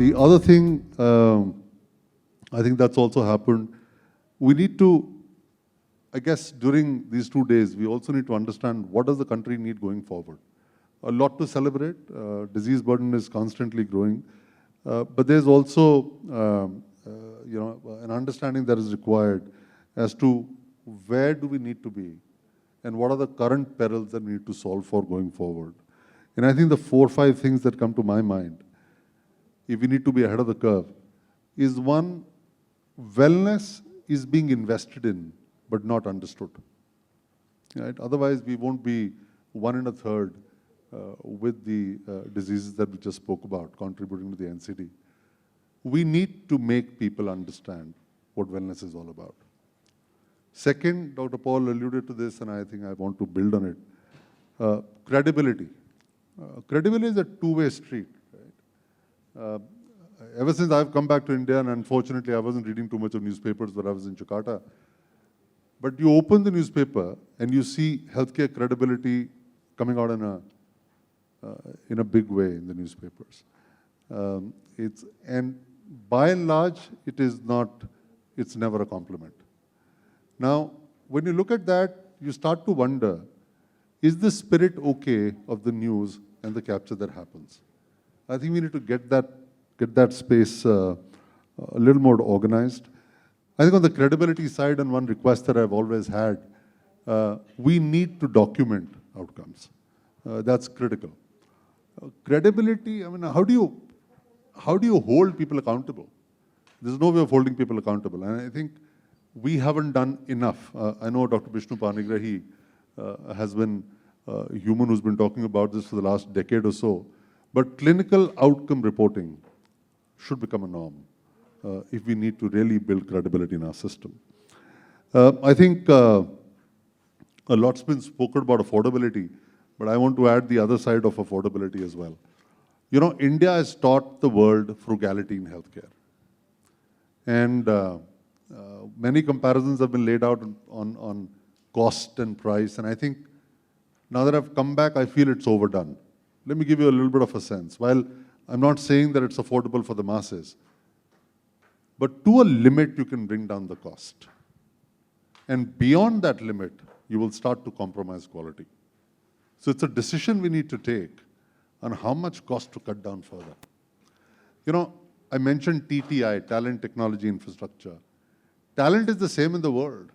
The other thing, I think that's also happened, we need to, I guess during these 2 days, we also need to understand what does the country need going forward. A lot to celebrate. Disease burden is constantly growing. But there's also an understanding that is required as to where do we need to be and what are the current perils that we need to solve for going forward. And I think the 4 or 5 things that come to my mind, if we need to be ahead of the curve, is one, wellness is being invested in but not understood. Right? Otherwise, we won't be 1 1/3 with the diseases that we just spoke about, contributing to the NCD. We need to make people understand what wellness is all about. Second, Dr. Paul alluded to this, and I think I want to build on it. Credibility. Credibility is a two-way street. Right? Ever since I've come back to India, and unfortunately I wasn't reading too much of newspapers when I was in Jakarta, but you open the newspaper and you see healthcare credibility coming out in a big way in the newspapers. And by and large, it's never a compliment. Now, when you look at that, you start to wonder, is the spirit okay of the news and the capture that happens? I think we need to get that space a little more organized. I think on the credibility side, and one request that I've always had, we need to document outcomes. That's critical. Credibility, I mean, how do you hold people accountable? There's no way of holding people accountable. And I think we haven't done enough. I know Dr. Vishnu Panigrahi has been a human who's been talking about this for the last decade or so. But clinical outcome reporting should become a norm if we need to really build credibility in our system. I think a lot's been spoken about affordability, but I want to add the other side of affordability as well. You know, India has taught the world frugality in healthcare. And many comparisons have been laid out on cost and price. And I think now that I've come back, I feel it's overdone. Let me give you a little bit of a sense. While I'm not saying that it's affordable for the masses, but to a limit, you can bring down the cost. And beyond that limit, you will start to compromise quality. So it's a decision we need to take on how much cost to cut down further. You know, I mentioned TTI, Talent, Technology, Infrastructure. Talent is the same in the world.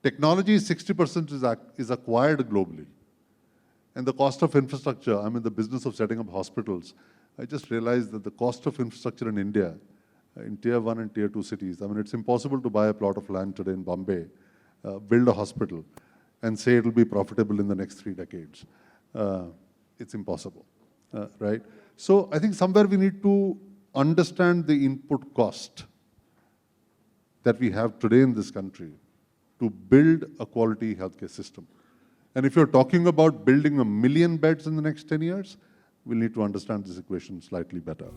Technology, 60% is acquired globally. And the cost of infrastructure, I'm in the business of setting up hospitals. I just realized that the cost of infrastructure in India, in tier 1 and tier 2 cities, I mean, it's impossible to buy a plot of land today in Bombay, build a hospital, and say it'll be profitable in the next 3 decades. It's impossible, right? So I think somewhere we need to understand the input cost that we have today in this country to build a quality healthcare system. And if you're talking about building 1 million beds in the next 10 years, we'll need to understand this equation slightly better.